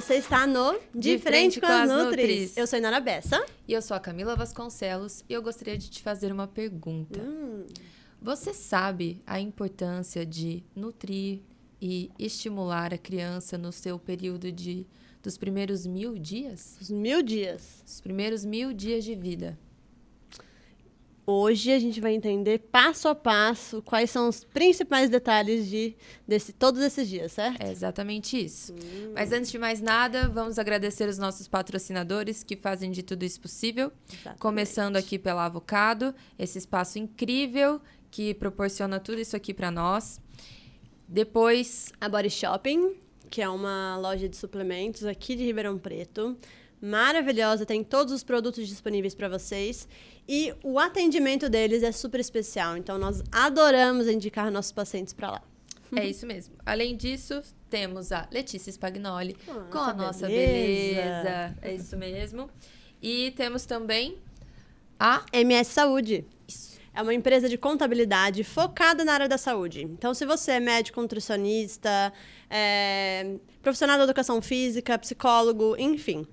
você está no De Frente com as Nutris. Eu sou a Inara Bessa. E eu sou a Camila Vasconcelos e eu gostaria de te fazer uma pergunta. Você sabe a importância de nutrir e estimular a criança no seu período dos primeiros 1000 dias? Os 1000 dias. Os primeiros 1000 dias de vida. Hoje a gente vai entender passo a passo quais são os principais detalhes de todos esses dias, certo? É exatamente isso. Mas antes de mais nada, vamos agradecer os nossos patrocinadores que fazem de tudo isso possível. Exatamente. Começando aqui pela Avocado, esse espaço incrível que proporciona tudo isso aqui para nós. Depois, a Body Shopping, que é uma loja de suplementos aqui de Ribeirão Preto. Maravilhosa, tem todos os produtos disponíveis para vocês. E o atendimento deles é super especial. Então, nós adoramos indicar nossos pacientes para lá. É isso mesmo. Além disso, temos a Letícia Spagnoli com a nossa beleza. beleza. É isso mesmo. E temos também a MS Saúde. Isso. É uma empresa de contabilidade focada na área da saúde. Então, se você é médico, nutricionista, profissional da educação física, psicólogo, enfim,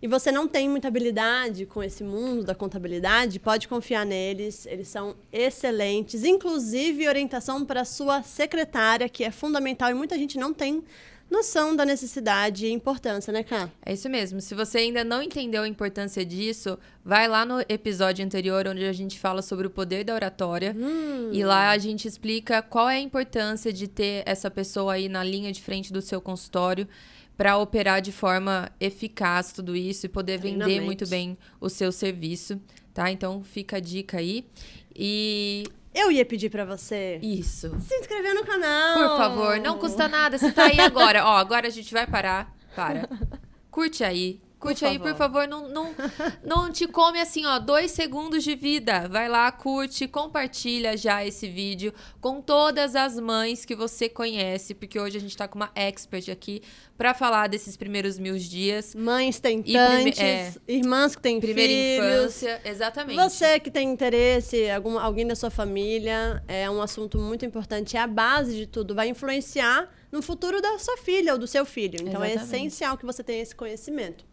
e você não tem muita habilidade com esse mundo da contabilidade, pode confiar neles. Eles são excelentes, inclusive orientação para a sua secretária, que é fundamental e muita gente não tem noção da necessidade e importância, né, Cá? É isso mesmo. Se você ainda não entendeu a importância disso, vai lá no episódio anterior, onde a gente fala sobre o poder da oratória. E lá a gente explica qual é a importância de ter essa pessoa aí na linha de frente do seu consultório para operar de forma eficaz tudo isso e poder vender muito bem o seu serviço, tá? Então, fica a dica aí. E eu ia pedir pra você isso. Se inscrever no canal. Por favor, não custa nada. Você tá aí agora. Ó, agora a gente vai parar. Para. Curte aí. Curte aí, por favor. Não te come assim, ó, 2 segundos de vida. Vai lá, curte, compartilha já esse vídeo com todas as mães que você conhece, porque hoje a gente tá com uma expert aqui pra falar desses primeiros 1000 dias. Mães tentantes, irmãs que têm primeira filhos. Infância, exatamente. Você que tem interesse, alguém da sua família, é um assunto muito importante, é a base de tudo, vai influenciar no futuro da sua filha ou do seu filho. Então, é essencial que você tenha esse conhecimento.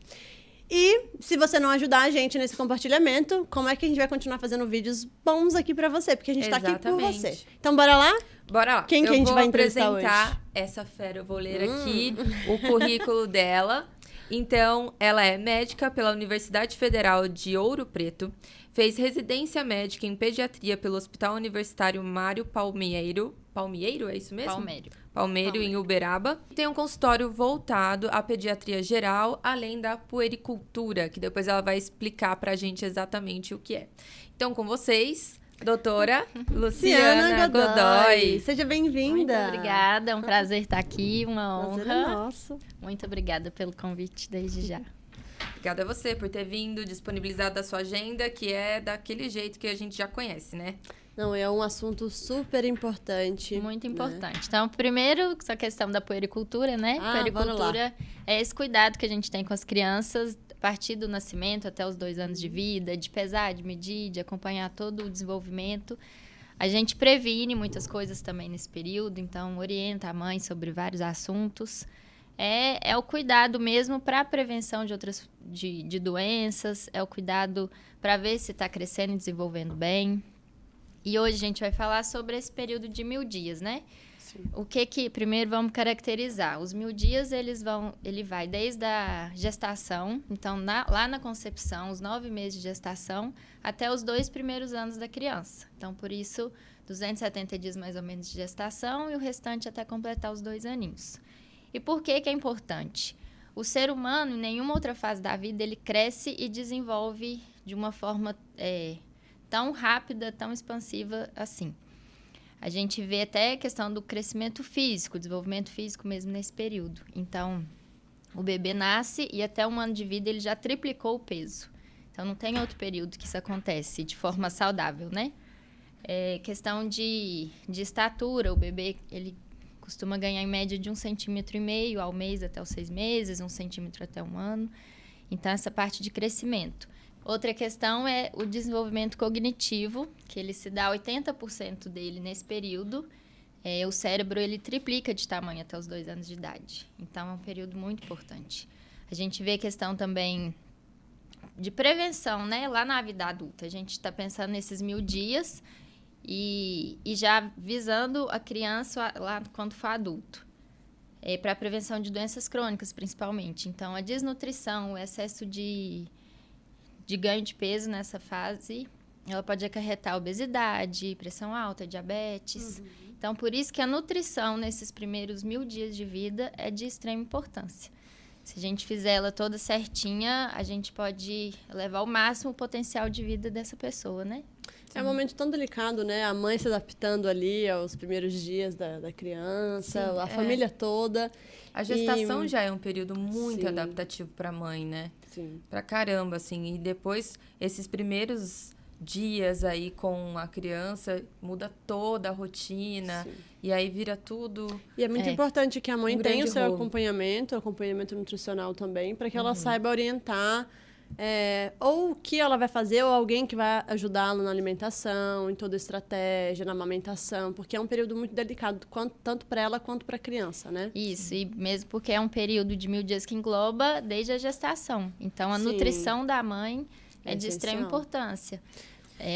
E se você não ajudar a gente nesse compartilhamento, como é que a gente vai continuar fazendo vídeos bons aqui pra você? Porque a gente tá aqui por você. Então, bora lá? Bora lá. Quem que a gente vai entrevistar hoje? Eu vou apresentar essa fera, eu vou ler aqui o currículo dela. Então, ela é médica pela Universidade Federal de Ouro Preto, fez residência médica em pediatria pelo Hospital Universitário Mário Palmeiro. Palmeiro, é isso mesmo? Palmeiro, em Uberaba. Tem um consultório voltado à pediatria geral, além da puericultura, que depois ela vai explicar pra gente exatamente o que é. Então, com vocês, doutora Luciana Godoy. Seja bem-vinda. Muito obrigada, é um prazer estar aqui, uma honra. Prazer é nosso. Muito obrigada pelo convite desde já. Obrigada a você por ter vindo, disponibilizado a sua agenda, que é daquele jeito que a gente já conhece, né? Não, é um assunto super importante. Muito importante. Né? Então, primeiro, essa questão da puericultura, né? Puericultura é esse cuidado que a gente tem com as crianças, a partir do nascimento até os 2 anos de vida, de pesar, de medir, de acompanhar todo o desenvolvimento. A gente previne muitas coisas também nesse período, então orienta a mãe sobre vários assuntos. É o cuidado mesmo para a prevenção de outras de doenças, é o cuidado para ver se está crescendo e desenvolvendo bem. E hoje a gente vai falar sobre esse período de 1000 dias, né? Sim. O que primeiro vamos caracterizar? Os 1000 dias, ele vai desde a gestação, então lá na concepção, os 9 meses de gestação, até os 2 primeiros anos da criança. Então, por isso, 270 dias mais ou menos de gestação e o restante até completar os 2 aninhos. E por que é importante? O ser humano, em nenhuma outra fase da vida, ele cresce e desenvolve de uma forma tão rápida, tão expansiva assim. A gente vê até a questão do crescimento físico, desenvolvimento físico mesmo nesse período. Então, o bebê nasce e até 1 ano de vida ele já triplicou o peso. Então, não tem outro período que isso acontece de forma saudável, né? Questão de estatura, o bebê, ele costuma ganhar em média de 1,5 cm ao mês até os 6 meses, 1 centímetro até 1 ano. Então, essa parte de crescimento. Outra questão é o desenvolvimento cognitivo, que ele se dá 80% dele nesse período. O cérebro, ele triplica de tamanho até os 2 anos de idade. Então, é um período muito importante. A gente vê questão também de prevenção, né? Lá na vida adulta. A gente está pensando nesses 1000 dias e já visando a criança lá quando for adulto. Para a prevenção de doenças crônicas, principalmente. Então, a desnutrição, o excesso de ganho de peso nessa fase, ela pode acarretar obesidade, pressão alta, diabetes. Então, por isso que a nutrição nesses primeiros 1000 dias de vida é de extrema importância. Se a gente fizer ela toda certinha, a gente pode levar ao máximo o potencial de vida dessa pessoa, né? É um momento tão delicado, né? A mãe se adaptando ali aos primeiros dias da criança, a família toda. A gestação já é um período muito Sim. adaptativo para a mãe, né? Sim. Pra caramba, assim. E depois, esses primeiros dias aí com a criança, muda toda a rotina. Sim. E aí vira tudo... E é muito importante que a mãe Um tenha o grande seu rolo. acompanhamento nutricional também, para que ela saiba orientar ou o que ela vai fazer, ou alguém que vai ajudá-la na alimentação, em toda a estratégia, na amamentação, porque é um período muito delicado, tanto para ela quanto para a criança, né? Isso, e mesmo porque é um período de 1000 dias que engloba desde a gestação. Então, a Sim. nutrição da mãe é de extrema essencial. importância.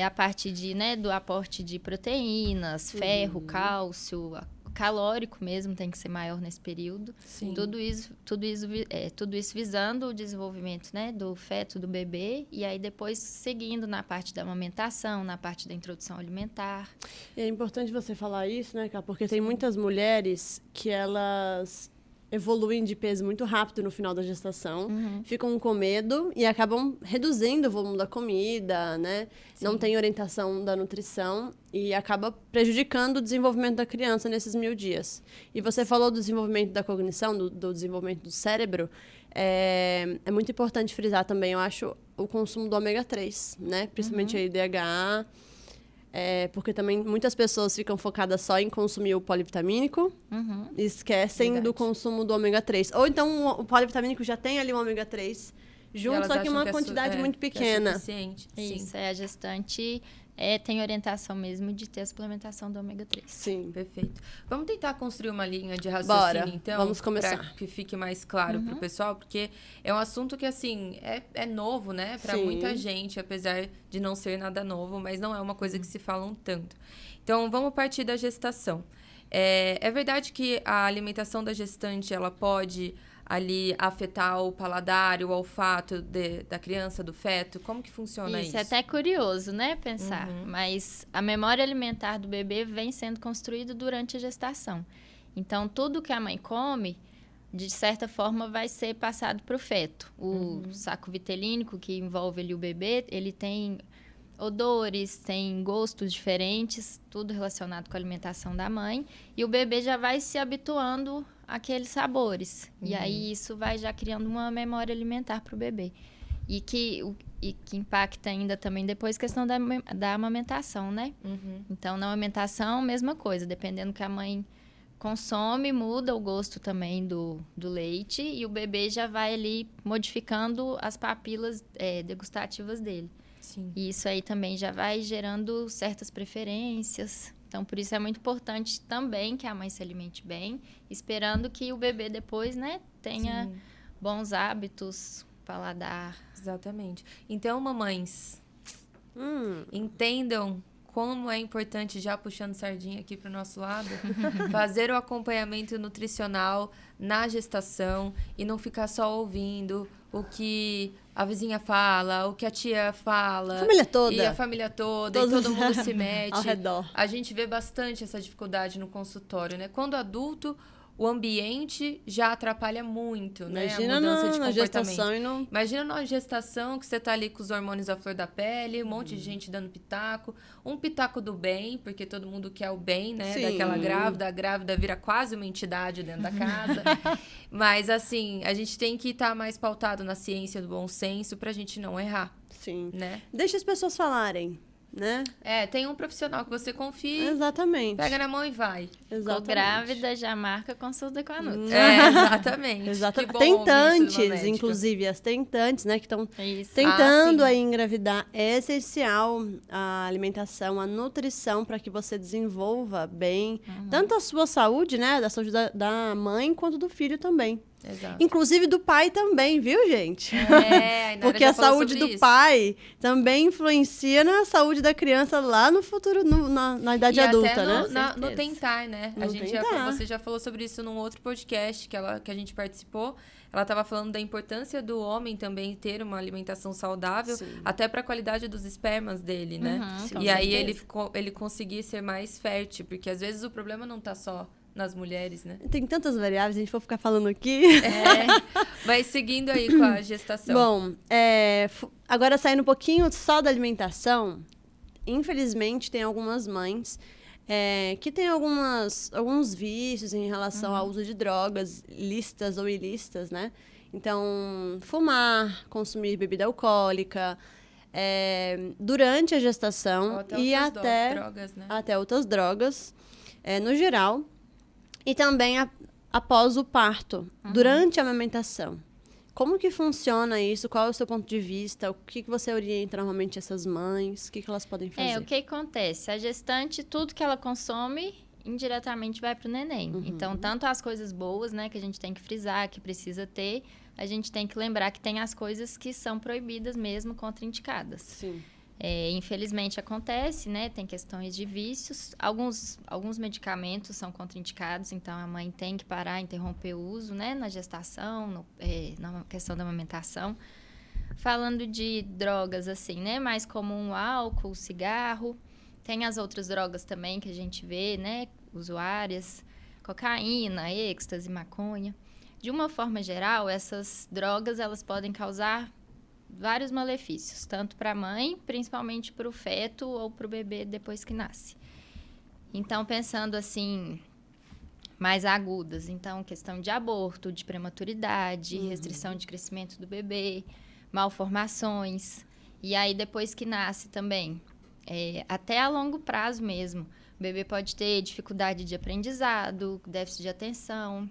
A parte do aporte de proteínas, ferro, cálcio, calórico mesmo tem que ser maior nesse período. Sim. Tudo isso visando o desenvolvimento, né, do feto, do bebê, e aí depois seguindo na parte da amamentação, na parte da introdução alimentar. E é importante você falar isso, né, Cá? Porque tem muitas mulheres que elas evoluem de peso muito rápido no final da gestação, ficam com medo e acabam reduzindo o volume da comida, né? Sim. Não tem orientação da nutrição e acaba prejudicando o desenvolvimento da criança nesses 1000 dias. E você falou do desenvolvimento da cognição, do desenvolvimento do cérebro. É muito importante frisar também, eu acho, o consumo do ômega 3, né? Principalmente aí DHA. Porque também muitas pessoas ficam focadas só em consumir o polivitamínico e esquecem Verdade. do consumo do ômega 3. Ou então o polivitamínico já tem ali o ômega 3 E junto, elas só que acham uma é quantidade muito que é pequena. suficiente. Sim. Isso, a gestante tem orientação mesmo de ter a suplementação do ômega 3. Sim. Perfeito. Vamos tentar construir uma linha de raciocínio, Bora, então? vamos começar. Para que fique mais claro para o pessoal, porque é um assunto que, assim, é novo, né? Para Sim. muita gente, apesar de não ser nada novo, mas não é uma coisa que se fala um tanto. Então, vamos partir da gestação. É verdade que a alimentação da gestante, ela pode ali afetar o paladar, o olfato da criança, do feto? Como que funciona isso? Isso é até curioso, né, pensar. Mas a memória alimentar do bebê vem sendo construída durante a gestação. Então, tudo que a mãe come, de certa forma, vai ser passado para o feto. O saco vitelínico, que envolve ali o bebê, ele tem odores, tem gostos diferentes, tudo relacionado com a alimentação da mãe. E o bebê já vai se habituando àqueles sabores. E aí, isso vai já criando uma memória alimentar para o bebê. E que impacta ainda também depois a questão da amamentação, né? Então, na amamentação, mesma coisa. Dependendo do que a mãe consome, muda o gosto também do leite. E o bebê já vai ali modificando as papilas degustativas dele. Sim. E isso aí também já vai gerando certas preferências. Então, por isso é muito importante também que a mãe se alimente bem, esperando que o bebê depois, né, tenha bons hábitos, paladar. Exatamente. Então, mamães, entendam como é importante, já puxando sardinha aqui para o nosso lado, fazer o acompanhamento nutricional na gestação e não ficar só ouvindo o que a vizinha fala, o que a tia fala. A família toda. E a família toda, Todos e todo mundo se mete. ao redor. A gente vê bastante essa dificuldade no consultório, né? Quando adulto, o ambiente já atrapalha muito, né? Imagina A mudança de na comportamento. gestação e não... Imagina numa gestação que você tá ali com os hormônios à flor da pele, um monte de gente dando pitaco. Um pitaco do bem, porque todo mundo quer o bem, né? Sim. Daquela grávida. A grávida vira quase uma entidade dentro da casa. Mas, assim, a gente tem que estar mais pautado na ciência do bom senso pra gente não errar, Sim. né? Deixa as pessoas falarem, né? Tem um profissional que você confia, Exatamente. pega na mão e vai. Ficou grávida, já marca consulta com a Nutri. Exatamente. Exatamente. Que bom ouvir isso de uma Tentantes, médica. inclusive, as tentantes, né, que estão Isso. tentando sim. aí engravidar. É essencial a alimentação, a nutrição para que você desenvolva bem tanto a sua saúde, né, da saúde da mãe, quanto do filho também. Exato. Inclusive do pai também, viu, gente? A Inara Porque já a falou saúde sobre do isso. pai também influencia na saúde da criança lá no futuro, na idade E adulta, até né? no tentar, né? No tentar. Você já falou sobre isso num outro podcast que a gente participou. Ela estava falando da importância do homem também ter uma alimentação saudável, Sim. até para a qualidade dos espermas dele, né? Com E aí certeza. ele conseguir ser mais fértil, porque às vezes o problema não tá só nas mulheres, né? Tem tantas variáveis, a gente for ficar falando aqui. Mas seguindo aí com a gestação. Bom, agora saindo um pouquinho só da alimentação, infelizmente tem algumas mães que têm alguns vícios em relação ao uso de drogas, lícitas ou ilícitas, né? Então, fumar, consumir bebida alcoólica, durante a gestação Ou até e outras drogas, né? até outras drogas, no geral. E também após o parto, durante a amamentação. Como que funciona isso? Qual é o seu ponto de vista? O que você orienta normalmente essas mães? O que elas podem fazer? O que acontece? A gestante, tudo que ela consome, indiretamente vai para o neném. Então, tanto as coisas boas, né, que a gente tem que frisar, que precisa ter, a gente tem que lembrar que tem as coisas que são proibidas mesmo, contraindicadas. Sim. Infelizmente acontece, né? Tem questões de vícios. Alguns medicamentos são contraindicados, então a mãe tem que parar, interromper o uso, né? Na gestação, na questão da amamentação. Falando de drogas, assim, né? Mais comum o álcool, cigarro. Tem as outras drogas também que a gente vê, né? Usuárias, cocaína, êxtase, maconha. De uma forma geral, essas drogas, elas podem causar vários malefícios, tanto para a mãe, principalmente para o feto ou para o bebê depois que nasce. Então, pensando assim, mais agudas, então, questão de aborto, de prematuridade, restrição de crescimento do bebê, malformações. E aí, depois que nasce também, até a longo prazo mesmo, o bebê pode ter dificuldade de aprendizado, déficit de atenção,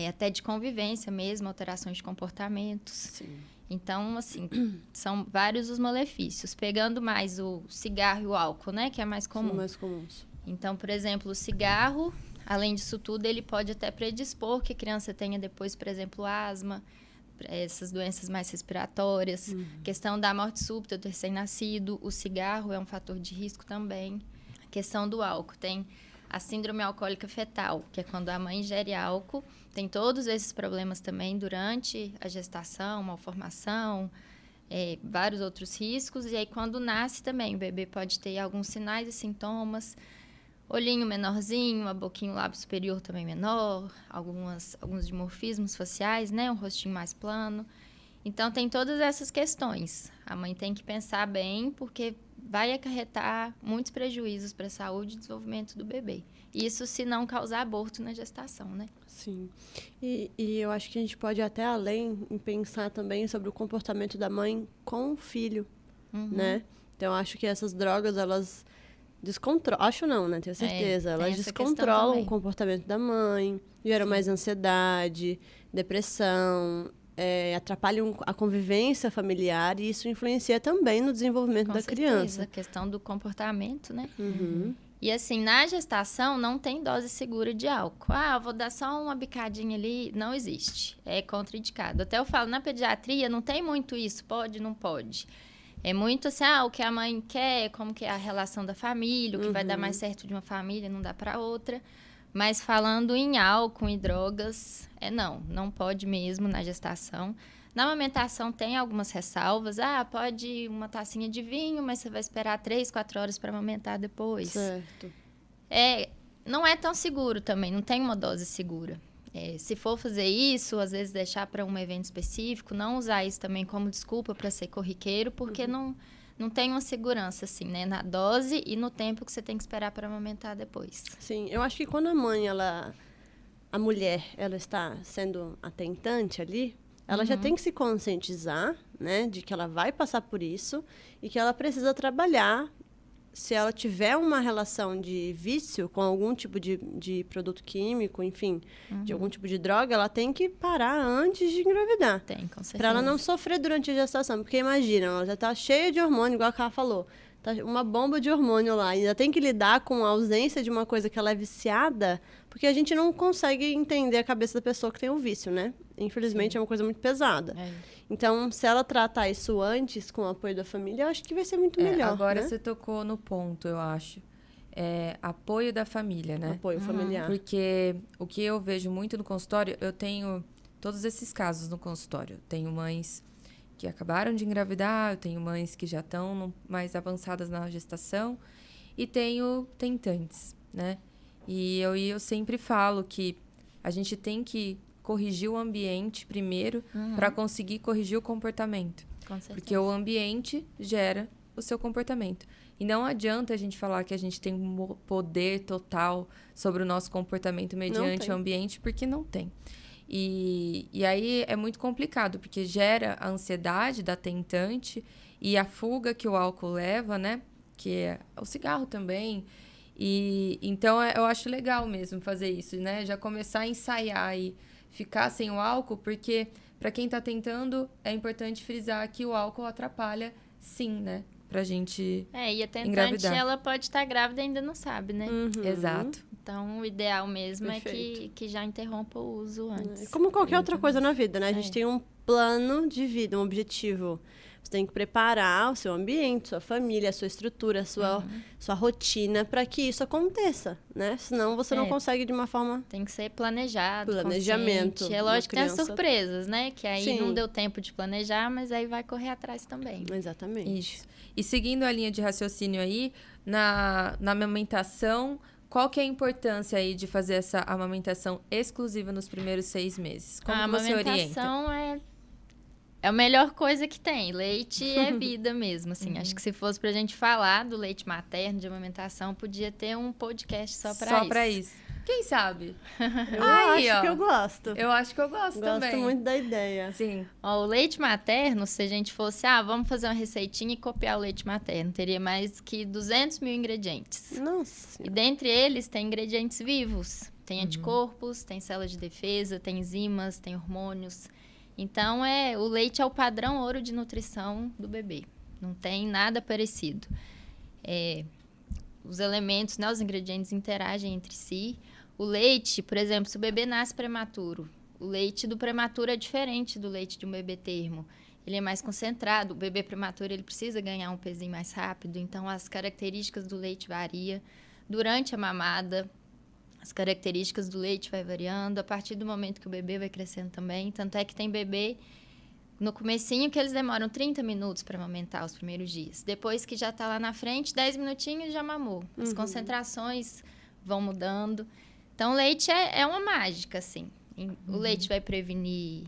até de convivência mesmo, alterações de comportamentos. Sim. Então, assim, são vários os malefícios. Pegando mais o cigarro e o álcool, né? Que é mais comum. São mais comuns. Então, por exemplo, o cigarro, além disso tudo, ele pode até predispor que a criança tenha depois, por exemplo, asma, essas doenças mais respiratórias. Questão da morte súbita do recém-nascido. O cigarro é um fator de risco também. A questão do álcool. Tem a síndrome alcoólica fetal, que é quando a mãe ingere álcool. Tem todos esses problemas também durante a gestação, malformação, vários outros riscos. E aí, quando nasce também, o bebê pode ter alguns sinais e sintomas. Olhinho menorzinho, a boquinha, o lábio superior também menor, alguns dimorfismos faciais, né? Um rostinho mais plano. Então, tem todas essas questões. A mãe tem que pensar bem, porque vai acarretar muitos prejuízos para a saúde e desenvolvimento do bebê. Isso se não causar aborto na gestação, né? Sim. E eu acho que a gente pode ir até além em pensar também sobre o comportamento da mãe com o filho, né? Então, acho que essas drogas, elas descontrolam... Acho não, né? Tenho certeza. Elas descontrolam o comportamento da mãe, geram mais ansiedade, depressão... atrapalham a convivência familiar e isso influencia também no desenvolvimento da criança. A questão do comportamento, né? Uhum. E assim, na gestação não tem dose segura de álcool. Eu vou dar só uma bicadinha ali. Não existe. É contraindicado. Até eu falo, na pediatria não tem muito isso. Pode, não pode. É muito assim, o que a mãe quer, como que é a relação da família, o que vai dar mais certo de uma família, não dá para outra. Mas falando em álcool e drogas, não pode mesmo na gestação. Na amamentação tem algumas ressalvas. Pode uma tacinha de vinho, mas você vai esperar 3, 4 horas para amamentar depois. Certo. Não é tão seguro também, não tem uma dose segura. Se for fazer isso, às vezes deixar para um evento específico, não usar isso também como desculpa para ser corriqueiro, porque não tem uma segurança, assim, né? Na dose e no tempo que você tem que esperar para amamentar depois. Sim, eu acho que quando a mãe, a mulher, ela está sendo atentante ali, ela já tem que se conscientizar, né? De que ela vai passar por isso e que ela precisa trabalhar. Se ela tiver uma relação de vício com algum tipo de produto químico, enfim, de algum tipo de droga, ela tem que parar antes de engravidar. Tem, com certeza. Para ela não sofrer durante a gestação. Porque imagina, ela já está cheia de hormônio, igual a Carla falou. Tá uma bomba de hormônio lá. Ainda tem que lidar com a ausência de uma coisa que ela é viciada, porque a gente não consegue entender a cabeça da pessoa que tem o vício, né? Infelizmente, é uma coisa muito pesada. Então, se ela tratar isso antes, com o apoio da família, eu acho que vai ser muito melhor, Agora né? você tocou no ponto, eu acho. Apoio da família, né? Apoio familiar. Porque o que eu vejo muito no consultório, eu tenho todos esses casos no consultório. Eu tenho mães que acabaram de engravidar, eu tenho mães que já estão mais avançadas na gestação e tenho tentantes, né? E eu sempre falo que a gente tem que corrigir o ambiente primeiro para conseguir corrigir o comportamento. Com certeza. Porque o ambiente gera o seu comportamento. E não adianta a gente falar que a gente tem um poder total sobre o nosso comportamento mediante o ambiente, porque não tem. E aí é muito complicado, porque gera a ansiedade da tentante e a fuga que o álcool leva, né? Que é o cigarro também. E então eu acho legal mesmo fazer isso, né? Já começar a ensaiar e ficar sem o álcool, porque para quem tá tentando, é importante frisar que o álcool atrapalha, sim, né? Pra gente E a tentante, engravidar. ela pode estar grávida e ainda não sabe, né? Exato. Então, o ideal mesmo Perfeito. é que já interrompa o uso antes. Como qualquer outra coisa na vida, né? A gente tem um plano de vida, um objetivo. Você tem que preparar o seu ambiente, sua família, a sua estrutura, a sua rotina para que isso aconteça, né? Senão você não consegue de uma forma... Tem que ser planejado, Planejamento, consciente. É lógico que tem as criança. surpresas, né? Que aí Sim. não deu tempo de planejar, mas aí vai correr atrás também. Exatamente. Isso. E seguindo a linha de raciocínio aí, na amamentação, qual que é a importância aí de fazer essa amamentação exclusiva nos primeiros 6 meses? Como A que você orienta? amamentação é a melhor coisa que tem. Leite é vida mesmo, assim. Acho que se fosse pra gente falar do leite materno, de amamentação, podia ter um podcast só pra isso. Só pra isso. Quem sabe? Eu Aí, acho ó. que eu gosto. Eu acho que eu gosto também. Gosto muito da ideia. Sim. Ó, o leite materno, se a gente fosse, vamos fazer uma receitinha e copiar o leite materno, teria mais que 200 mil ingredientes. Nossa. E dentre eles tem ingredientes vivos. Tem anticorpos, tem células de defesa, tem enzimas, tem hormônios. Então, o leite é o padrão ouro de nutrição do bebê. Não tem nada parecido. Os elementos, né, os ingredientes interagem entre si. O leite, por exemplo, se o bebê nasce prematuro, o leite do prematuro é diferente do leite de um bebê termo. Ele é mais concentrado. O bebê prematuro ele precisa ganhar um pezinho mais rápido. Então, as características do leite variam. Durante a mamada, as características do leite vai variando. A partir do momento que o bebê vai crescendo também. Tanto é que tem bebê no comecinho que eles demoram 30 minutos para amamentar os primeiros dias. Depois que já está lá na frente, 10 minutinhos já mamou. As concentrações vão mudando. Então, o leite é uma mágica, assim. O leite vai prevenir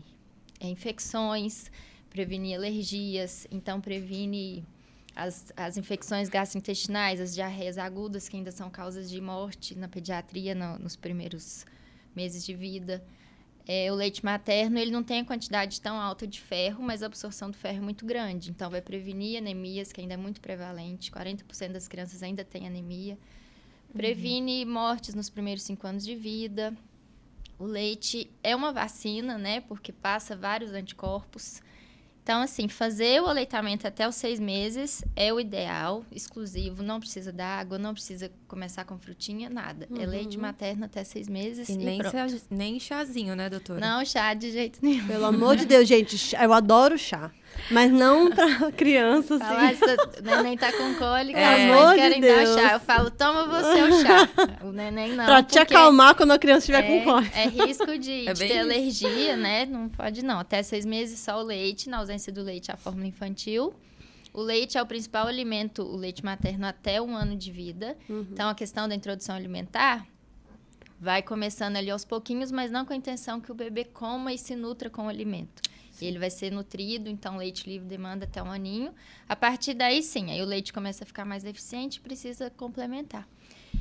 infecções, prevenir alergias, então previne as infecções gastrointestinais, as diarreias agudas, que ainda são causas de morte na pediatria nos primeiros meses de vida. O leite materno, ele não tem a quantidade tão alta de ferro, mas a absorção do ferro é muito grande. Então, vai prevenir anemias, que ainda é muito prevalente. 40% das crianças ainda têm anemia. Previne mortes nos primeiros 5 anos de vida. O leite é uma vacina, né? Porque passa vários anticorpos. Então, assim, fazer o aleitamento até os 6 meses é o ideal, exclusivo. Não precisa dar água, não precisa começar com frutinha, nada. É leite materno até 6 meses e pronto. Nem chazinho, né, doutora? Não, chá de jeito nenhum. Pelo amor de Deus, gente, eu adoro chá. Mas não pra criança, assim. Falar, o neném tá com cólica, Pelo as amor mães de querem dar Deus. chá. Eu falo, toma você o chá. O neném não. Pra te porque acalmar quando a criança estiver com cólica. É risco de bem ter isso. alergia, né? Não pode não. Até 6 meses só o leite. Na ausência do leite, a fórmula infantil. O leite é o principal alimento, o leite materno, até 1 ano de vida. Então, a questão da introdução alimentar vai começando ali aos pouquinhos, mas não com a intenção que o bebê coma e se nutra com o alimento. Ele vai ser nutrido, então leite livre demanda até 1 aninho. A partir daí, sim, aí o leite começa a ficar mais deficiente e precisa complementar.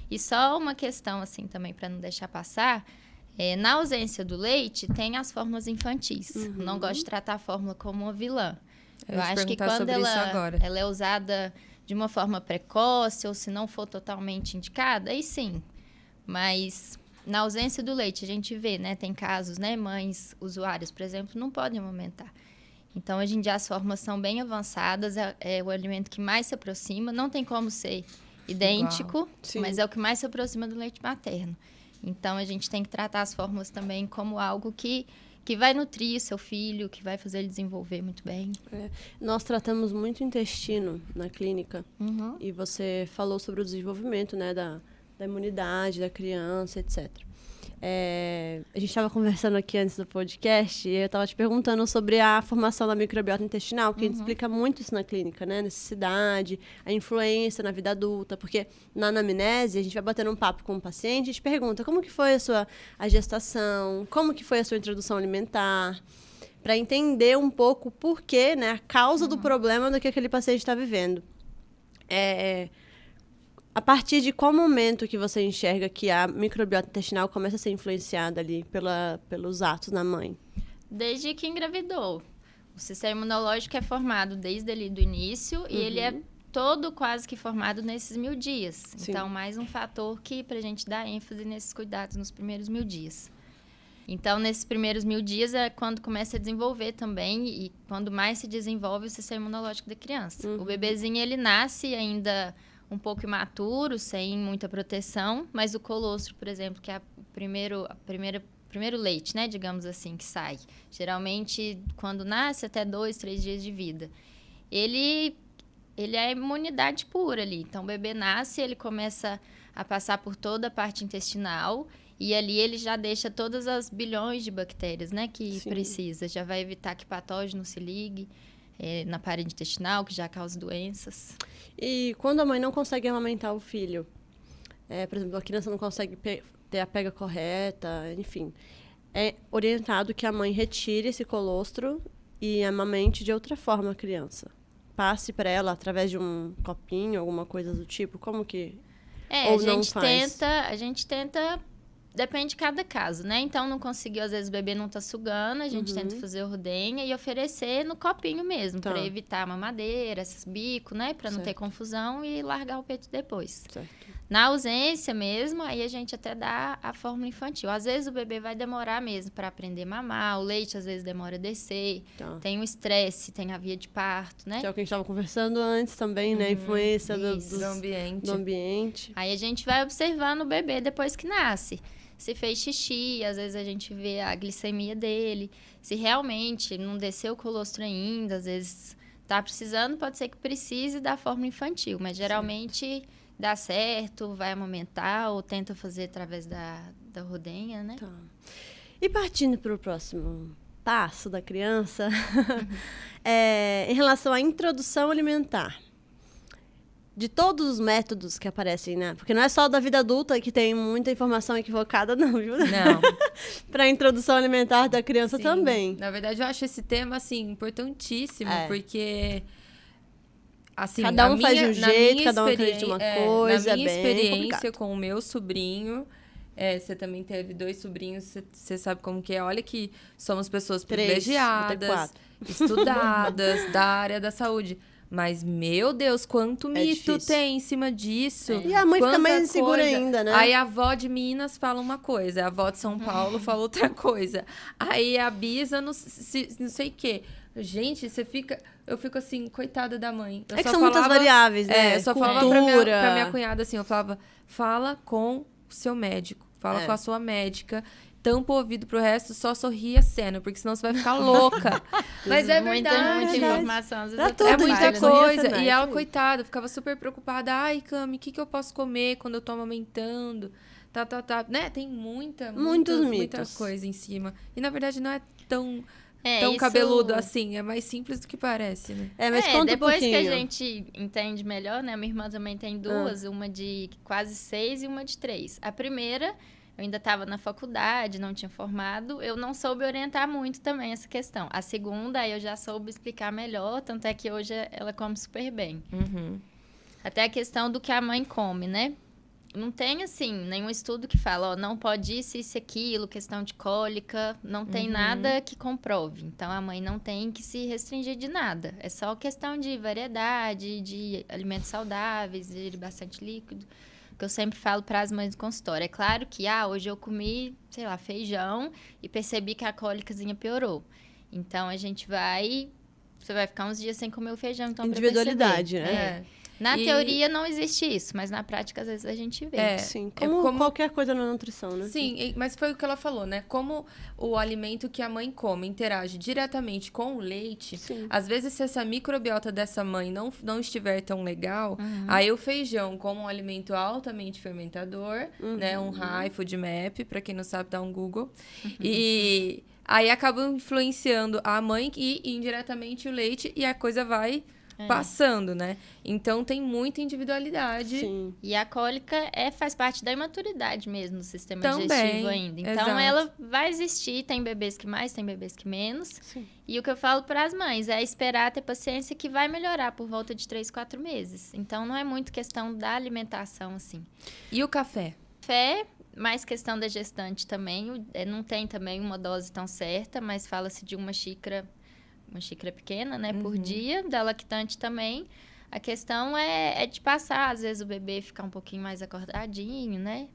E só uma questão, assim, também, para não deixar passar, na ausência do leite, tem as fórmulas infantis. Não gosto de tratar a fórmula como uma vilã. Eu acho que quando ela é usada de uma forma precoce, ou se não for totalmente indicada, aí sim. Mas na ausência do leite, a gente vê, né? Tem casos, né? Mães usuárias, por exemplo, não podem amamentar. Então, hoje em dia, as fórmulas são bem avançadas, é o alimento que mais se aproxima. Não tem como ser idêntico, mas é o que mais se aproxima do leite materno. Então, a gente tem que tratar as fórmulas também como algo que vai nutrir seu filho, que vai fazer ele desenvolver muito bem. Nós tratamos muito intestino na clínica. Uhum. E você falou sobre o desenvolvimento, né, da imunidade da criança, etc. A gente estava conversando aqui antes do podcast e eu estava te perguntando sobre a formação da microbiota intestinal, porque a gente explica muito isso na clínica, né? A necessidade, a influência na vida adulta, porque na anamnese a gente vai batendo um papo com o paciente e te pergunta como que foi a gestação, como que foi a sua introdução alimentar, para entender um pouco o porquê, né? A causa do problema do que aquele paciente está vivendo. A partir de qual momento que você enxerga que a microbiota intestinal começa a ser influenciada ali pelos atos na mãe? Desde que engravidou. O sistema imunológico é formado desde ali do início e ele é todo quase que formado nesses 1000 dias. Sim. Então, mais um fator que pra gente dar ênfase nesses cuidados nos primeiros 1000 dias. Então, nesses primeiros 1000 dias é quando começa a desenvolver também e quando mais se desenvolve o sistema imunológico da criança. O bebezinho, ele nasce ainda um pouco imaturo, sem muita proteção, mas o colostro, por exemplo, que é o primeiro leite, né, digamos assim, que sai. Geralmente, quando nasce, até 2, 3 dias de vida. Ele é imunidade pura ali. Então, o bebê nasce, ele começa a passar por toda a parte intestinal e ali ele já deixa todas as bilhões de bactérias, né, que precisa. Já vai evitar que patógeno se ligue na parede intestinal, que já causa doenças. E quando a mãe não consegue amamentar o filho, por exemplo, a criança não consegue ter a pega correta, enfim, é orientado que a mãe retire esse colostro e amamente de outra forma a criança. Passe para ela através de um copinho, alguma coisa do tipo, como que... Ou a gente tenta, depende de cada caso, né? Então, não conseguiu, às vezes o bebê não tá sugando, a gente tenta fazer ordenha e oferecer no copinho mesmo, para evitar a mamadeira, esses bicos, né? Para não ter confusão e largar o peito depois. Certo. Na ausência mesmo, aí a gente até dá a fórmula infantil. Às vezes o bebê vai demorar mesmo para aprender a mamar, o leite às vezes demora a descer, tem o estresse, tem a via de parto, né? Que é o que a gente estava conversando antes também, né? A influência do ambiente. Aí a gente vai observando o bebê depois que nasce. Se fez xixi, às vezes a gente vê a glicemia dele. Se realmente não desceu o colostro ainda, às vezes tá precisando, pode ser que precise da fórmula infantil, mas geralmente dá certo, vai amamentar ou tenta fazer através da rodenha, né? Tá. E partindo para o próximo passo da criança, em relação à introdução alimentar. De todos os métodos que aparecem, né? Porque não é só da vida adulta que tem muita informação equivocada, não, viu? Não. Para a introdução alimentar da criança também. Na verdade, eu acho esse tema, assim, importantíssimo, porque... Assim, cada um faz de um jeito, cada um acredita em uma coisa. Na minha experiência complicado. com o meu sobrinho, você também teve 2 sobrinhos, você sabe como que é. Olha que somos pessoas 3, privilegiadas, estudadas, da área da saúde. Mas, meu Deus, quanto mito difícil. tem em cima disso. E a mãe fica mais insegura coisa. ainda, né? Aí a avó de Minas fala uma coisa, a avó de São Paulo fala outra coisa. Aí a Bisa não sei o quê. Gente, eu fico assim, coitada da mãe. Eu que são muitas variáveis, né? Eu só falava pra minha cunhada assim, eu falava, fala com o seu médico, fala com a sua médica, tampa o ouvido pro resto, só sorri a cena, porque senão você vai ficar louca. Mas é verdade. Muita informação, às vezes É muita coisa. E ela, isso. coitada, ficava super preocupada. Ai, Cami, o que eu posso comer quando eu tô amamentando? Tá. Né? Tem muita coisa em cima. E, na verdade, não é tão cabeludo assim. É mais simples do que parece, né? Mas conta depois um pouquinho. que a gente entende melhor, né? Minha irmã também tem 2, uma de quase 6 e uma de 3. A primeira... Eu ainda estava na faculdade, não tinha formado. Eu não soube orientar muito também essa questão. A segunda, eu já soube explicar melhor, tanto é que hoje ela come super bem. Até a questão do que a mãe come, né? Não tem, assim, nenhum estudo que fala, não pode isso, aquilo, questão de cólica. Não tem nada que comprove. Então, a mãe não tem que se restringir de nada. É só questão de variedade, de alimentos saudáveis, de bastante líquido. Que eu sempre falo para as mães do consultório. É claro que, hoje eu comi, sei lá, feijão e percebi que a cólicazinha piorou. Então, a gente vai você vai ficar uns dias sem comer o feijão, então Individualidade, pra perceber. né? Na teoria não existe isso, mas na prática às vezes a gente vê. Sim, como qualquer coisa na nutrição, né? Sim, mas foi o que ela falou, né? Como o alimento que a mãe come interage diretamente com o leite, às vezes se essa microbiota dessa mãe não estiver tão legal, aí o feijão, como um alimento altamente fermentador, né? Um high food map, pra quem não sabe, dá um Google. E aí acaba influenciando a mãe e indiretamente o leite, e a coisa vai passando, né? Então tem muita individualidade. Sim. E a cólica faz parte da imaturidade mesmo do sistema Também, digestivo ainda. Então exato. ela vai existir, tem bebês que mais, tem bebês que menos. Sim. E o que eu falo para as mães é esperar, ter paciência, que vai melhorar por volta de 3, 4 meses. Então não é muito questão da alimentação, assim. E o café? Café, mais questão da gestante também. Não tem também uma dose tão certa, mas fala-se de uma xícara pequena, né, por dia, da lactante também. A questão é de passar, às vezes o bebê ficar um pouquinho mais acordadinho, né?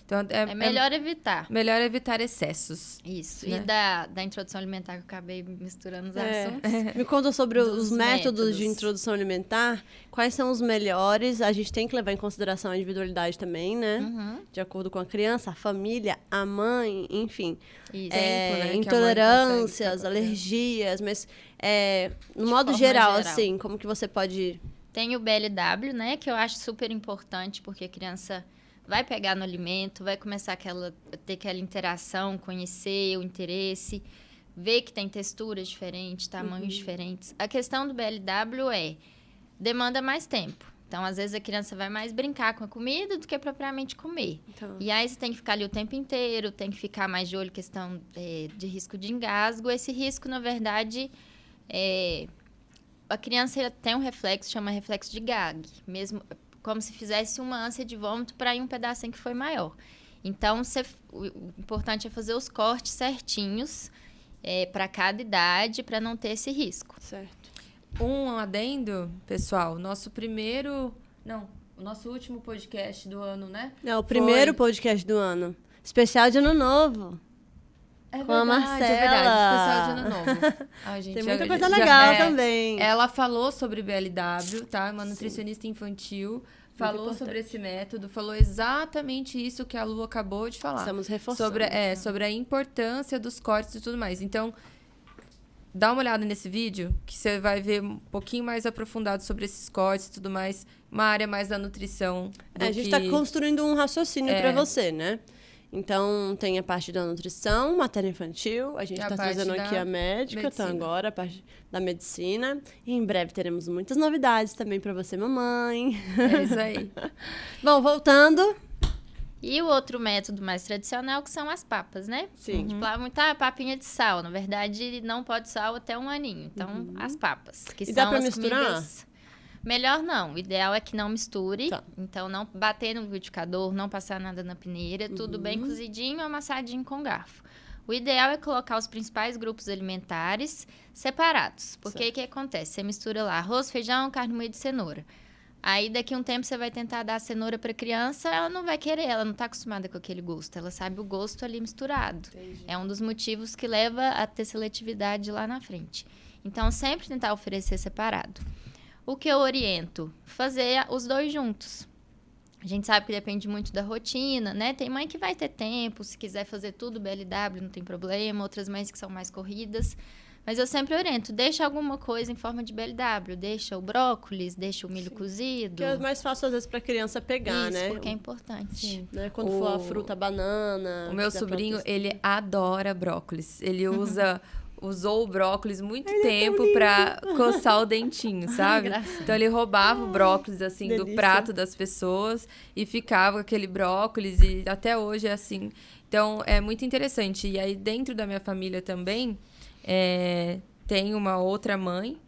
Então, é melhor evitar. Melhor evitar excessos. Isso. Né? E da introdução alimentar, que eu acabei misturando os assuntos. Me conta sobre os métodos de métodos. introdução alimentar. Quais são os melhores? A gente tem que levar em consideração a individualidade também, né? De acordo com a criança, a família, a mãe, enfim. Isso. Tempo, né, que a mãe consegue Intolerâncias, ficar alergias, mas no modo forma geral, geral. assim, como que você pode... Tem o BLW, né, que eu acho super importante, porque a criança vai pegar no alimento, vai começar a ter aquela interação, conhecer o interesse, ver que tem texturas diferentes, tamanhos diferentes. A questão do BLW demanda mais tempo. Então, às vezes, a criança vai mais brincar com a comida do que propriamente comer. Então. E aí, você tem que ficar ali o tempo inteiro, tem que ficar mais de olho, questão de risco de engasgo. Esse risco, na verdade, a criança tem um reflexo, chama reflexo de gag, mesmo como se fizesse uma ânsia de vômito para ir um pedacinho que foi maior. Então, o importante é fazer os cortes certinhos para cada idade, para não ter esse risco. Certo. Um adendo, pessoal, o nosso último podcast do ano, né? É o primeiro podcast do ano. Especial de Ano Novo. Com a Marcela. É verdade, especial de Ano Novo. Ai, gente, Tem muita já- coisa já- legal também. Ela falou sobre BLW, tá? Uma nutricionista infantil. Falou importante. sobre esse método, falou exatamente isso que a Lu acabou de falar. Estamos reforçando. Sobre a importância dos cortes e tudo mais. Então, dá uma olhada nesse vídeo, que você vai ver um pouquinho mais aprofundado sobre esses cortes e tudo mais. Uma área mais da nutrição. A gente está construindo um raciocínio para você, né? Então, tem a parte da nutrição, materno-infantil. A gente A está parte trazendo da aqui a médica, então medicina. agora a parte da medicina. E em breve teremos muitas novidades também para você, mamãe. É isso aí. Bom, voltando. E o outro método mais tradicional, que são as papas, né? Sim. A gente fala muita papinha de sal. Na verdade, não pode sal até 1 aninho. Então, as papas, que E são dá pra as misturar? comidas... Melhor não. O ideal é que não misture. Tá. Então, não bater no liquidificador, não passar nada na peneira. Tudo bem cozidinho, amassadinho com garfo. O ideal é colocar os principais grupos alimentares separados. Porque o que acontece? Você mistura lá arroz, feijão, carne moída e cenoura. Aí, daqui a um tempo, você vai tentar dar a cenoura para a criança, ela não vai querer, ela não está acostumada com aquele gosto. Ela sabe o gosto ali misturado. Entendi. É um dos motivos que leva a ter seletividade lá na frente. Então, sempre tentar oferecer separado. O que eu oriento? Fazer os dois juntos. A gente sabe que depende muito da rotina, né? Tem mãe que vai ter tempo, se quiser fazer tudo BLW, não tem problema. Outras mães que são mais corridas. Mas eu sempre oriento, deixa alguma coisa em forma de BLW. Deixa o brócolis, deixa o milho cozido. Que é mais fácil, às vezes, para a criança pegar, Isso, né? porque é importante. Né? Quando for a fruta, a banana. O meu quiser sobrinho, pra ele adora brócolis. Ele usou o brócolis muito tempo pra coçar o dentinho, sabe? Então ele roubava o brócolis, assim, do delícia. prato das pessoas e ficava com aquele brócolis e até hoje é assim. Então é muito interessante. E aí dentro da minha família também tem uma outra mãe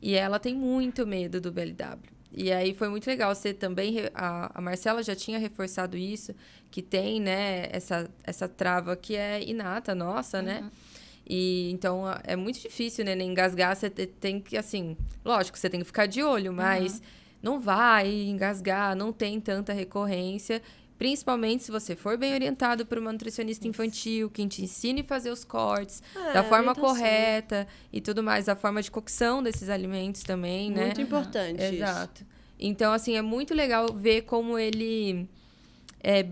e ela tem muito medo do BLW. E aí foi muito legal você também, a Marcela já tinha reforçado isso, que tem, né, essa trava que é inata nossa, né? E então é muito difícil, né, engasgar, você tem que, assim, lógico, você tem que ficar de olho, mas não vai engasgar, não tem tanta recorrência, Principalmente se você for bem orientado por uma nutricionista infantil, que te ensine a fazer os cortes da forma correta e tudo mais, a forma de cocção desses alimentos também, né? Muito importante isso. Exato. Então, assim, é muito legal ver como ele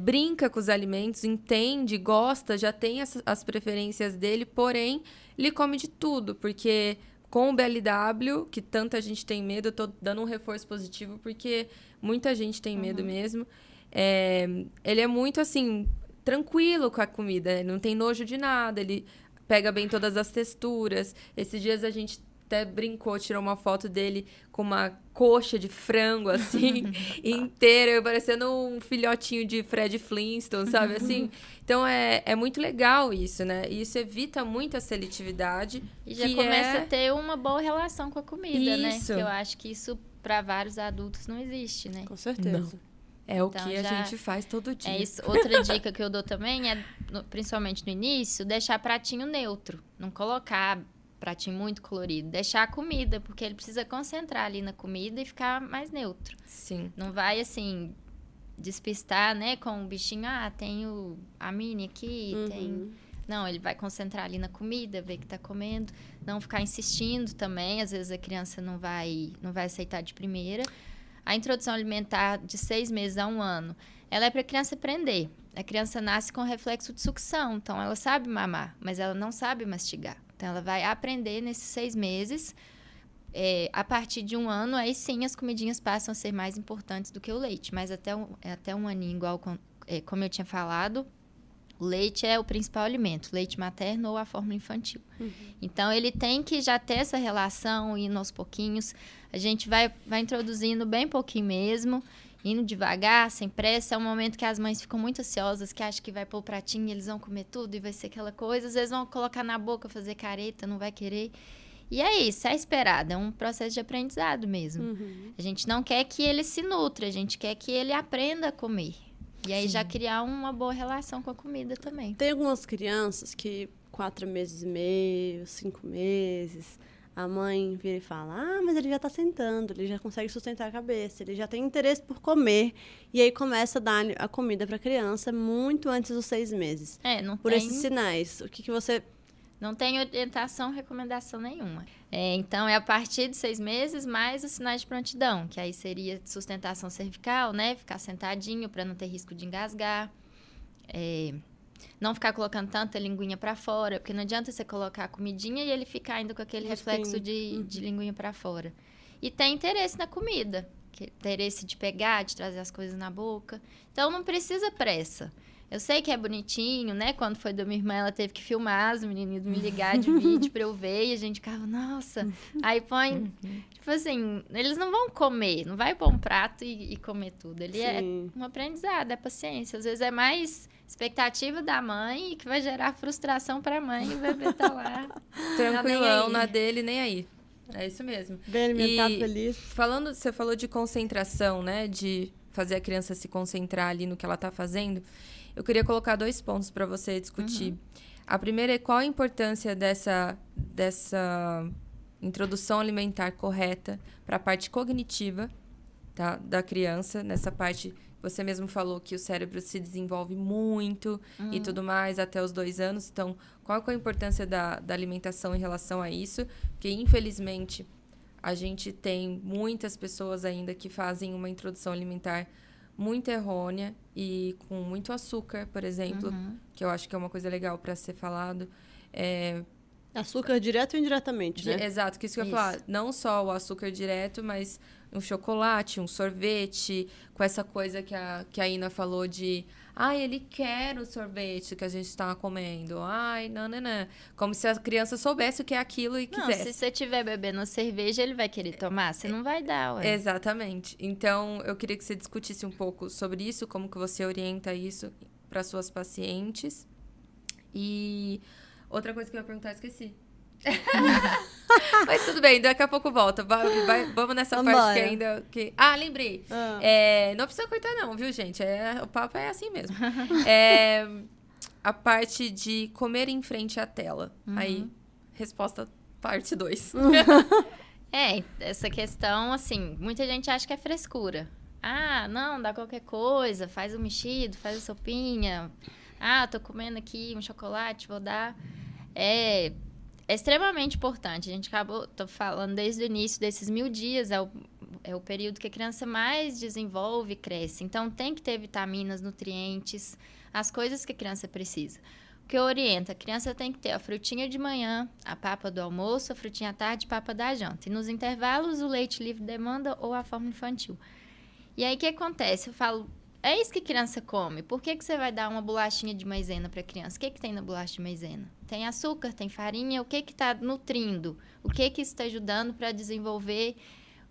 brinca com os alimentos, entende, gosta, já tem as preferências dele, porém, ele come de tudo, porque com o BLW, que tanta gente tem medo, eu tô dando um reforço positivo, porque muita gente tem medo mesmo. Ele é muito, assim, tranquilo com a comida, não tem nojo de nada, ele pega bem todas as texturas. Esses dias a gente até brincou, tirou uma foto dele com uma coxa de frango, assim, inteira, parecendo um filhotinho de Fred Flintstone, sabe, assim? Então, é muito legal isso, né? E isso evita muito a seletividade. E já começa a ter uma boa relação com a comida, né? Isso. Que eu acho que isso, para vários adultos, não existe, né? Com certeza. Não. É o Então, que a gente faz todo dia. É isso. Outra dica que eu dou também é, principalmente no início, deixar pratinho neutro. Não colocar pratinho muito colorido. Deixar a comida, porque ele precisa concentrar ali na comida e ficar mais neutro. Sim. Não vai, assim, despistar, né? Com o bichinho, tenho a mini aqui, tem... Não, ele vai concentrar ali na comida, ver que tá comendo. Não ficar insistindo também. Às vezes a criança não vai aceitar de primeira. A introdução alimentar de 6 meses a 1 ano, ela é para a criança aprender. A criança nasce com reflexo de sucção, então ela sabe mamar, mas ela não sabe mastigar. Então, ela vai aprender nesses 6 meses. A partir de 1 ano, aí sim as comidinhas passam a ser mais importantes do que o leite. Mas até um aninho, igual como eu tinha falado, o leite é o principal alimento, leite materno ou a fórmula infantil. Então, ele tem que já ter essa relação, indo aos pouquinhos. A gente vai introduzindo bem pouquinho mesmo, indo devagar, sem pressa. É um momento que as mães ficam muito ansiosas, que acham que vai pôr o pratinho e eles vão comer tudo e vai ser aquela coisa. Às vezes vão colocar na boca, fazer careta, não vai querer. E é isso, é esperado, é um processo de aprendizado mesmo. A gente não quer que ele se nutra, a gente quer que ele aprenda a comer. E aí já criar uma boa relação com a comida também. Tem algumas crianças que 4 meses e meio, 5 meses... A mãe vira e fala, mas ele já está sentando, ele já consegue sustentar a cabeça, ele já tem interesse por comer. E aí começa a dar a comida para a criança muito antes dos 6 meses. Não por tem... esses sinais. O que você... Não tem orientação, recomendação nenhuma. Então, é a partir de 6 meses, mais os sinais de prontidão, que aí seria sustentação cervical, né? Ficar sentadinho para não ter risco de engasgar. Não ficar colocando tanta linguinha para fora, porque não adianta você colocar a comidinha e ele ficar ainda com aquele reflexo de linguinha para fora. E tem interesse na comida, interesse de pegar, de trazer as coisas na boca. Então, não precisa pressa. Eu sei que é bonitinho, né? Quando foi da minha irmã, ela teve que filmar as menininhas, me ligar de vídeo pra eu ver. E a gente ficava, nossa. Aí põe... Tipo assim, eles não vão comer. Não vai pôr um prato e comer tudo. Ele é um aprendizado, é paciência. Às vezes é mais expectativa da mãe que vai gerar frustração pra mãe. E o bebê tá lá. Tranquilão, na dele, nem aí. É isso mesmo. Bem alimentado, feliz. Você falou de concentração, né? De fazer a criança se concentrar ali no que ela tá fazendo. Eu queria colocar 2 pontos para você discutir. A primeira é qual a importância dessa introdução alimentar correta para a parte cognitiva, tá, da criança. Nessa parte, você mesmo falou que o cérebro se desenvolve muito e tudo mais até os 2 anos. Então, qual é a importância da alimentação em relação a isso? Porque, infelizmente, a gente tem muitas pessoas ainda que fazem uma introdução alimentar muito errônea e com muito açúcar, por exemplo, que eu acho que é uma coisa legal para ser falado. Açúcar direto ou indiretamente, né? Exato, que isso que eu ia falar. Não só o açúcar direto, mas um chocolate, um sorvete, com essa coisa que a Ina falou de... ele quer o sorvete que a gente está comendo. Não. Como se a criança soubesse o que é aquilo e quisesse. Se você estiver bebendo cerveja, ele vai querer tomar. Você não vai dar, ué. Exatamente. Então, eu queria que você discutisse um pouco sobre isso, como que você orienta isso para suas pacientes. E outra coisa que eu ia perguntar, esqueci. Mas tudo bem, daqui a pouco volta. Vamos nessa parte que ainda... lembrei. Não precisa cortar não, viu, gente? O papo é assim mesmo. A parte de comer em frente à tela. Aí, resposta parte 2. Essa questão, assim, muita gente acha que é frescura. Não, dá qualquer coisa, faz o mexido, faz a sopinha. Tô comendo aqui um chocolate, vou dar. É extremamente importante. A gente tô falando desde o início desses 1000 dias, é o período que a criança mais desenvolve e cresce. Então, tem que ter vitaminas, nutrientes, as coisas que a criança precisa. O que eu oriento, a criança tem que ter a frutinha de manhã, a papa do almoço, a frutinha à tarde, a papa da janta. E nos intervalos, o leite livre demanda ou a forma infantil. E aí, o que acontece? Eu falo, é isso que a criança come. Por que você vai dar uma bolachinha de maisena para a criança? O que tem na bolacha de maisena? Tem açúcar, tem farinha, o que está nutrindo? O que isso está ajudando para desenvolver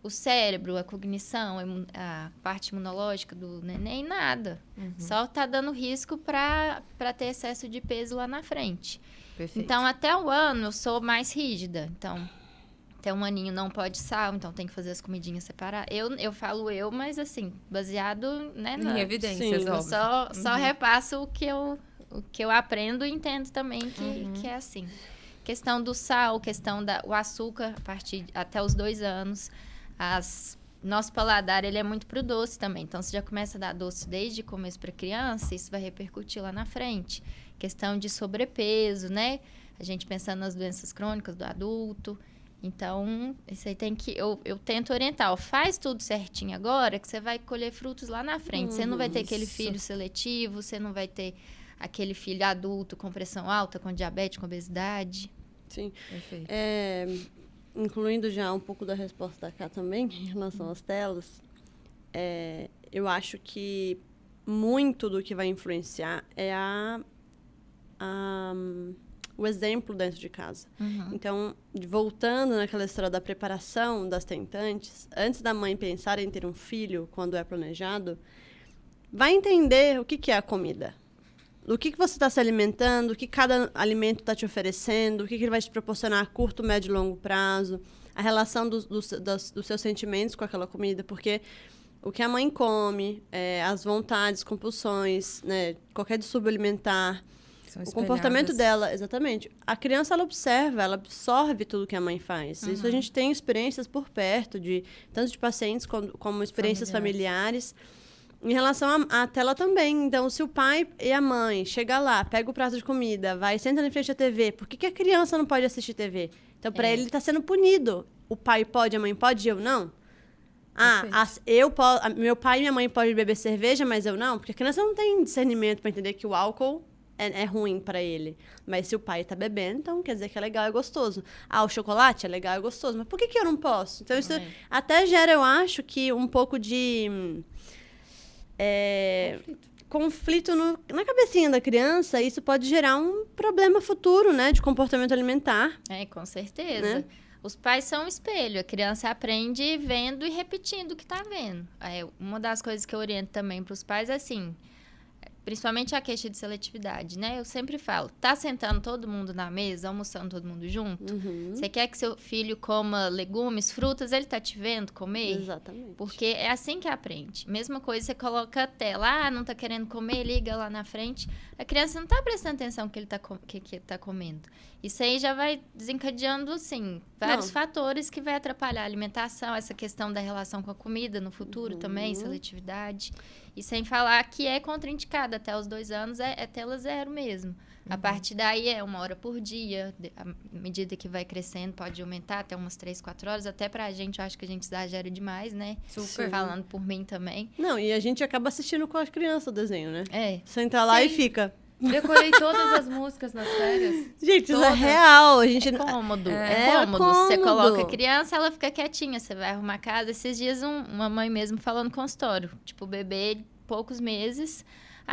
o cérebro, a cognição, a parte imunológica do neném? Nada. Só está dando risco para ter excesso de peso lá na frente. Perfeito. Então, até o ano, eu sou mais rígida. Então, até um aninho não pode sal, então tem que fazer as comidinhas separadas. Eu falo mas assim, baseado, né, em evidências, eu óbvio. só repasso o que eu aprendo e entendo também que é assim. Questão do sal, questão do açúcar, até os 2 anos. Nosso paladar, ele é muito pro doce também. Então, se já começa a dar doce desde o começo para criança, isso vai repercutir lá na frente. Questão de sobrepeso, né? A gente pensando nas doenças crônicas do adulto. Então, isso aí tem que... Eu tento orientar. Faz tudo certinho agora, que você vai colher frutos lá na frente. Você não vai ter aquele filho seletivo, você não vai ter aquele filho adulto com pressão alta, com diabetes, com obesidade. Sim. Perfeito. Incluindo já um pouco da resposta da Cá também, em relação às telas, eu acho que muito do que vai influenciar é o exemplo dentro de casa. Então, voltando naquela história da preparação das tentantes, antes da mãe pensar em ter um filho, quando é planejado, vai entender o que é a comida. O que você está se alimentando, o que cada alimento está te oferecendo, o que ele vai te proporcionar a curto, médio e longo prazo, a relação dos seus sentimentos com aquela comida, porque o que a mãe come, as vontades, compulsões, né, qualquer distúrbio alimentar, o comportamento dela, exatamente. A criança, ela observa, ela absorve tudo que a mãe faz. Isso a gente tem experiências por perto, tanto de pacientes como experiências familiares. Em relação à tela também. Então, se o pai e a mãe chegam lá, pega o prato de comida, senta na frente da TV, por que a criança não pode assistir TV? Então, para ele, está sendo punido. O pai pode, a mãe pode, eu não? Meu pai e minha mãe podem beber cerveja, mas eu não? Porque a criança não tem discernimento para entender que o álcool é ruim para ele. Mas se o pai está bebendo, então quer dizer que é legal, é gostoso. O chocolate é legal, é gostoso. Mas por que eu não posso? Então, isso até gera, eu acho, que um pouco de... conflito na cabecinha da criança, isso pode gerar um problema futuro, né, de comportamento alimentar. Com certeza. Né? Os pais são um espelho, a criança aprende vendo e repetindo o que está vendo. Uma das coisas que eu oriento também para os pais é assim, principalmente a queixa de seletividade, né? Eu sempre falo, tá sentando todo mundo na mesa, almoçando todo mundo junto? Você quer que seu filho coma legumes, frutas, ele tá te vendo comer? Exatamente. Porque é assim que aprende. Mesma coisa, você coloca a tela, não tá querendo comer, liga lá na frente. A criança não tá prestando atenção no que ele tá comendo. Isso aí já vai desencadeando, assim, vários fatores que vai atrapalhar a alimentação, essa questão da relação com a comida no futuro também, seletividade. E sem falar que é contraindicado, até os 2 anos é tela 0 mesmo. A partir daí é 1 hora por dia, à medida que vai crescendo pode aumentar até umas 3, 4 horas, até pra gente, eu acho que a gente exagera demais, né? Super. Falando por mim também. Não, e a gente acaba assistindo com a criança o desenho, né? Senta Sim. lá e fica... Decorei todas as músicas nas férias. Gente, isso é real. É cômodo. É cômodo. Você coloca a criança, ela fica quietinha. Você vai arrumar a casa. Esses dias, uma mãe mesmo falou no consultório. Tipo, o bebê, poucos meses.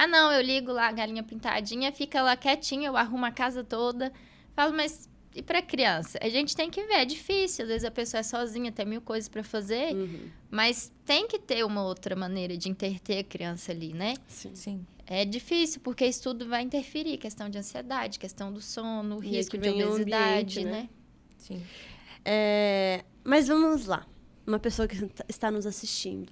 Não, eu ligo lá a galinha pintadinha, fica lá quietinha, eu arrumo a casa toda. Falo, mas e pra criança? A gente tem que ver, é difícil. Às vezes a pessoa é sozinha, tem 1000 coisas pra fazer. Mas tem que ter uma outra maneira de interter a criança ali, né? Sim. É difícil, porque isso tudo vai interferir. Questão de ansiedade, questão do sono, risco de vem o obesidade, ambiente, né? Sim. Mas vamos lá. Uma pessoa que está nos assistindo.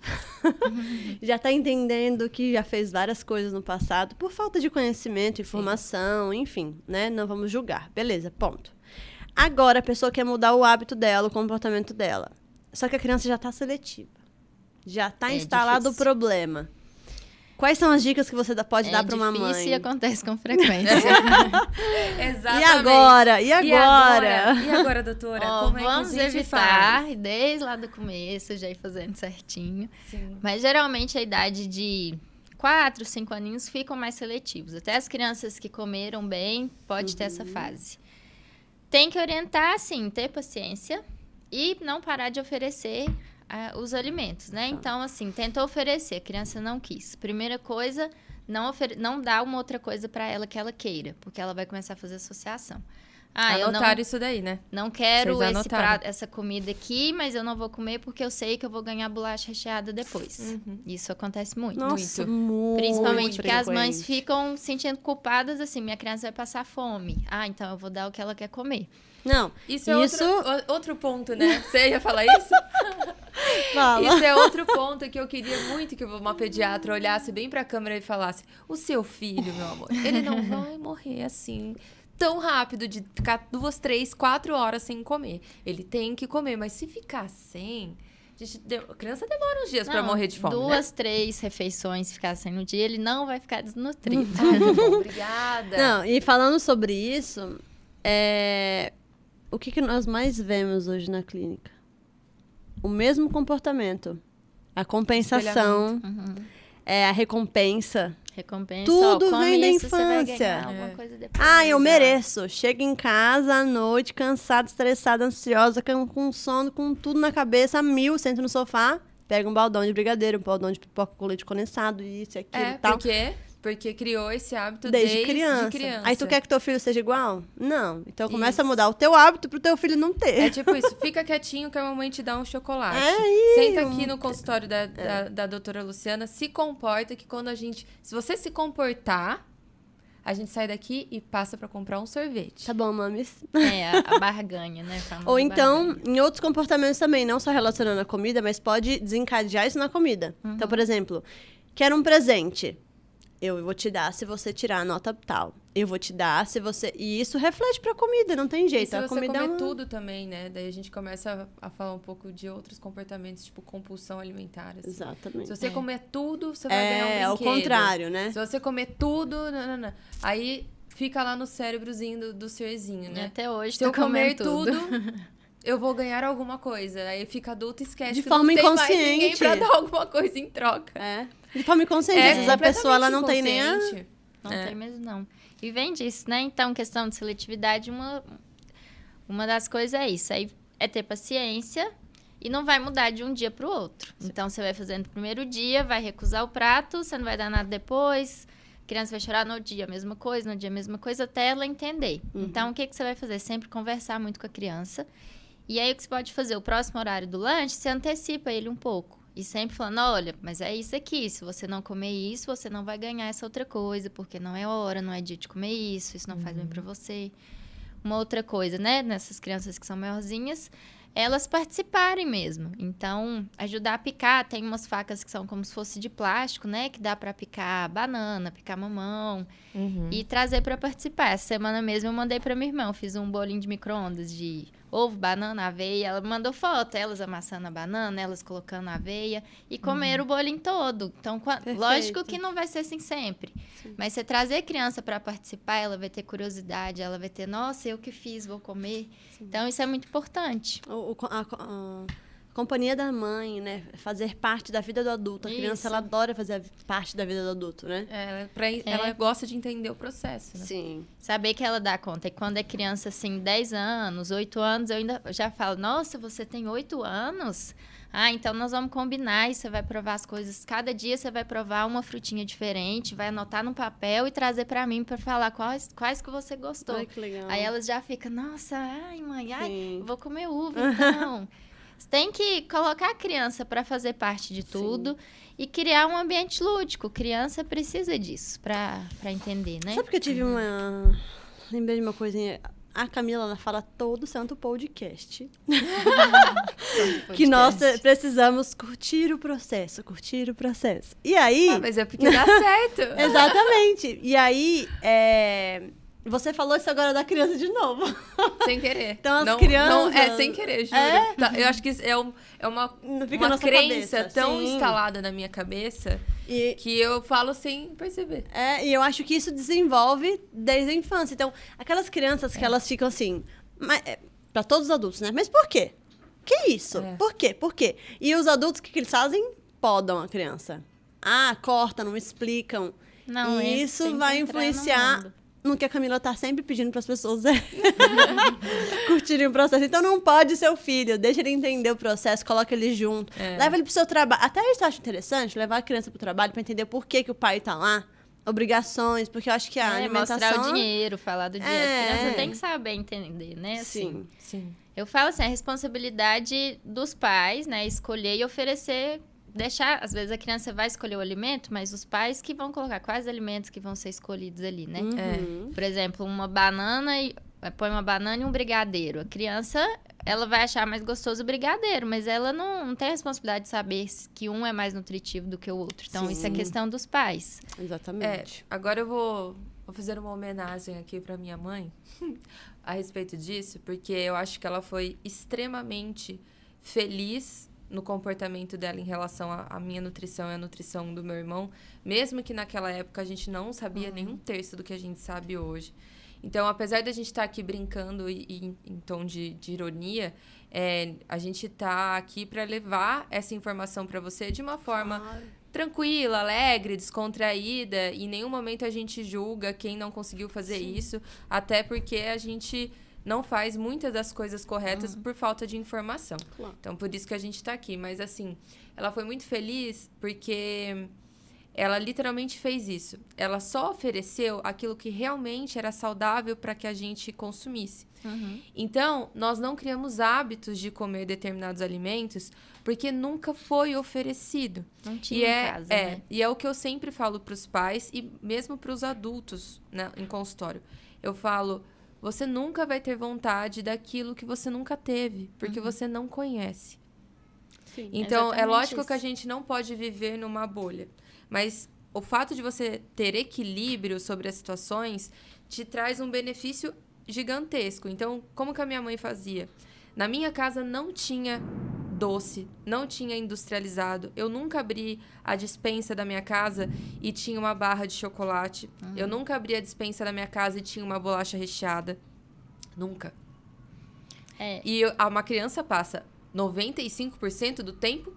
Já está entendendo que já fez várias coisas no passado por falta de conhecimento, informação, enfim, né? Não vamos julgar. Beleza, ponto. Agora a pessoa quer mudar o hábito dela, o comportamento dela. Só que a criança já está seletiva. já tá É instalado o difícil. problema. Quais são as dicas que você pode dar para uma mãe? É difícil e acontece com frequência. Exatamente. E agora? E agora? E agora, doutora? Ó, Como é que a vamos gente evitar, faz? desde lá do começo, já ir fazendo certinho. Sim. Mas geralmente a idade de 4, 5 aninhos ficam mais seletivos. Até as crianças que comeram bem, pode ter essa fase. Tem que orientar, assim, ter paciência e não parar de oferecer os alimentos, né? Então, assim, tenta oferecer, a criança não quis. Primeira coisa, não dá uma outra coisa para ela que ela queira, porque ela vai começar a fazer associação. Anotaram isso daí, né? Não quero Vocês esse anotaram. prato, essa comida aqui, mas eu não vou comer porque eu sei que eu vou ganhar bolacha recheada depois. Isso acontece muito. Nossa, Muito. muito. Principalmente porque as mães frequente. ficam se sentindo culpadas, assim, minha criança vai passar fome. Então eu vou dar o que ela quer comer. Não, Isso é outro ponto, né? Você ia falar isso? fala. Isso é outro ponto que eu queria muito que uma pediatra olhasse bem pra câmera e falasse: o seu filho, meu amor, ele não vai morrer assim tão rápido de ficar 2, 3, 4 horas sem comer. Ele tem que comer, mas se ficar sem... A criança demora uns dias pra morrer de fome, 2, 3 refeições ficar sem no dia, ele não vai ficar desnutrido. Obrigada. Não, e falando sobre isso, o que nós mais vemos hoje na clínica? O mesmo comportamento. A compensação, a recompensa. Recompensa, Tudo come vem da isso, você vai infância. ganhar alguma coisa depois. Eu Exato. mereço. Chego em casa à noite, cansada, estressada, ansiosa, com sono, com tudo na cabeça, a 1000, sento no sofá, pego um baldão de brigadeiro, um baldão de pipoca com leite condensado, isso e aquilo e tal. Por quê? Porque criou esse hábito Desde criança. Aí tu quer que teu filho seja igual? Não. Então começa a mudar o teu hábito pro teu filho não ter. É tipo isso, fica quietinho que a mamãe te dá um chocolate. Senta aqui no consultório da doutora Luciana, se comporta que quando se você se comportar, a gente sai daqui e passa pra comprar um sorvete. Tá bom, mames. A barganha, né? Ou então, em outros comportamentos também, não só relacionando a comida, mas pode desencadear isso na comida. Então, por exemplo, quero um presente. Eu vou te dar se você tirar a nota tal. Eu vou te dar se você... E isso reflete pra comida, não tem jeito. E se a você comida comer tudo também, né? Daí a gente começa a falar um pouco de outros comportamentos, tipo compulsão alimentar. Assim. Exatamente. Se você comer tudo, você vai ganhar um brinquedo. ao contrário, né? Se você comer tudo, não. Aí fica lá no cérebrozinho do serzinho, E né? até hoje Se eu tô comendo comer tudo, eu vou ganhar alguma coisa. Aí fica adulto e esquece De que forma não tem mais inconsciente. ninguém pra dar alguma coisa em troca. De forma inconsciente. Às vezes a pessoa ela não tem nem a... inconsciente. Não tem mesmo, não. E vem disso, né? Então, questão de seletividade, uma das coisas é isso. Aí é ter paciência e não vai mudar de um dia para o outro. Então, você vai fazendo no primeiro dia, vai recusar o prato, você não vai dar nada depois. A criança vai chorar no dia, a mesma coisa, no dia, a mesma coisa, até ela entender. Então, o que você vai fazer? Sempre conversar muito com a criança. E aí, o que você pode fazer? O próximo horário do lanche, você antecipa ele um pouco. E sempre falando, olha, mas é isso aqui. Se você não comer isso, você não vai ganhar essa outra coisa, porque não é hora, não é dia de comer isso não faz bem pra você. Uma outra coisa, né? Nessas crianças que são maiorzinhas, elas participarem mesmo. Então, ajudar a picar. Tem umas facas que são como se fosse de plástico, né? Que dá pra picar banana, picar mamão. E trazer pra participar. Essa semana mesmo eu mandei pra minha irmã. Eu fiz um bolinho de micro-ondas de ovo, banana, aveia. Ela mandou foto, elas amassando a banana, elas colocando a aveia. E comeram o bolinho todo. Então, lógico que não vai ser assim sempre. Sim. Mas você trazer a criança pra participar, ela vai ter curiosidade. Ela vai ter, nossa, eu que fiz, vou comer. Sim. Então, isso é muito importante. A companhia da mãe, né? Fazer parte da vida do adulto. A criança, ela adora fazer parte da vida do adulto, né? Ela gosta de entender o processo, né? Sim. Saber que ela dá conta. E quando é criança, assim, 10 anos, 8 anos, eu ainda já falo, nossa, você tem 8 anos? Então nós vamos combinar e você vai provar as coisas. Cada dia você vai provar uma frutinha diferente, vai anotar no papel e trazer pra mim pra falar quais que você gostou. Ai, que legal. Aí elas já ficam, nossa, mãe, vou comer uva, então... Você tem que colocar a criança para fazer parte de tudo e criar um ambiente lúdico. Criança precisa disso para entender, né? Sabe que eu tive Lembrei de uma coisinha. A Camila, ela fala todo santo podcast. Que nós precisamos curtir o processo. E aí... mas é porque dá certo. Exatamente. E aí, Você falou isso agora da criança de novo. Sem querer. Então, as não, crianças... Não, é sem querer, juro. É? Tá, eu acho que isso é uma Fica na sua crença cabeça. tão Sim. instalada na minha cabeça que eu falo sem perceber. E eu acho que isso desenvolve desde a infância. Então, aquelas crianças que elas ficam assim... Para todos os adultos, né? Mas por quê? Que isso? Por quê? Por quê? E os adultos, o que eles fazem? Podam a criança. Cortam, não explicam. Não, e isso vai influenciar no que a Camila tá sempre pedindo para as pessoas curtirem o processo. Então, não pode ser o filho. Deixa ele entender o processo, coloca ele junto. Leva ele pro seu trabalho. Até isso eu acho interessante, levar a criança pro trabalho para entender por que o pai tá lá. Obrigações, porque eu acho que a alimentação... Mostrar o dinheiro, falar do dinheiro. A criança tem que saber entender, né? Assim, Sim. Eu falo assim, a responsabilidade dos pais, né? Escolher e oferecer, deixar... Às vezes a criança vai escolher o alimento, mas os pais que vão colocar quais alimentos que vão ser escolhidos ali, né? Por exemplo, uma banana, põe uma banana e um brigadeiro. A criança, ela vai achar mais gostoso o brigadeiro, mas ela não tem a responsabilidade de saber que um é mais nutritivo do que o outro. Então, isso é questão dos pais. Exatamente. Agora eu vou fazer uma homenagem aqui para minha mãe a respeito disso, porque eu acho que ela foi extremamente feliz no comportamento dela em relação à minha nutrição e à nutrição do meu irmão, mesmo que naquela época a gente não sabia nem um terço do que a gente sabe hoje. Então, apesar da gente estar aqui brincando e em tom de ironia, a gente está aqui para levar essa informação para você de uma forma tranquila, alegre, descontraída. Em nenhum momento a gente julga quem não conseguiu fazer isso, até porque a gente não faz muitas das coisas corretas por falta de informação. Claro. Então, por isso que a gente está aqui. Mas, assim, ela foi muito feliz porque... ela literalmente fez isso. Ela só ofereceu aquilo que realmente era saudável para que a gente consumisse. Então, nós não criamos hábitos de comer determinados alimentos porque nunca foi oferecido. Não tinha em casa, né? E é o que eu sempre falo para os pais e mesmo para os adultos, né, em consultório. Eu falo, você nunca vai ter vontade daquilo que você nunca teve, porque você não conhece. Sim. Então, é lógico isso. que a gente não pode viver numa bolha. Mas o fato de você ter equilíbrio sobre as situações te traz um benefício gigantesco. Então, como que a minha mãe fazia? Na minha casa não tinha doce, não tinha industrializado. Eu nunca abri a despensa da minha casa e tinha uma barra de chocolate. Eu nunca abri a despensa da minha casa e tinha uma bolacha recheada. Nunca. E uma criança passa 95% do tempo